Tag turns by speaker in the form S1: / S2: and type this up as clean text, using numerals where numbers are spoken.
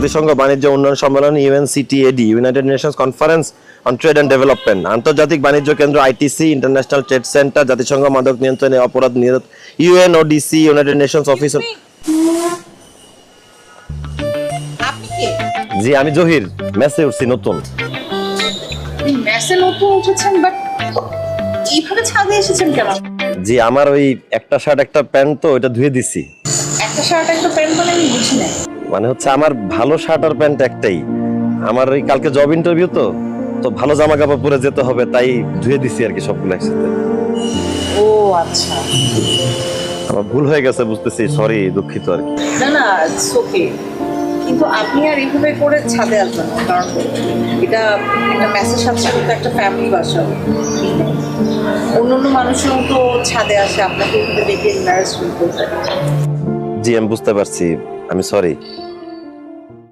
S1: জাতিসংঘ বাণিজ্য উন্নয়ন সম্মেলন UNCTAD United Nations conference on trade and development, আন্তর্জাতিক বাণিজ্য কেন্দ্র আইটিসি, ইন্টারন্যাশনাল ট্রেড সেন্টার, জাতিসংঘ মাদক নিয়ন্ত্রণে অপরাধ নিরোধ, ইউএনওডিসি, ইউনাইটেড নেশনস অফিস।
S2: আপনি কে?
S1: জি আমি জহির, মেসে উঠছি নতুন।
S2: মেসে নতুন উঠেছেন, বাট এইভাবে ছাদে এসেছেন কেন?
S1: জি আমার ওই একটা শার্ট একটা প্যান্ট তো ওটা ধুয়ে দিছি।
S2: একটা শার্ট একটা প্যান্ট মানে আমি বুঝি না।
S1: মানে হচ্ছে আমার ভালো শার্ট আর প্যান্ট একটাই, আমার ওই কালকে জব ইন্টারভিউ তো তো ভালো জামা কাপড় পরে যেতে হবে, তাই ধুয়ে দিছি আর কি সবগুলো একসাথে।
S2: ও আচ্ছা,
S1: আমার ভুল হয়ে গেছে বুঝতেছি, সরি, দুঃখিত আর কি।
S2: না না ইটস ওকে, কিন্তু আপনি আর এইভাবে করে ছাদে আসবেন না, কারণ এটা একটা মেসের সাথে সাথে তো একটা ফ্যামিলি বাসা। অন্য অন্য মানুষও তো ছাদে আসে, আপনাকে এইভাবে দেখে এম্বারাস ফিল করতে।
S1: জি আমি বুঝতে পারছি, আমি সরি।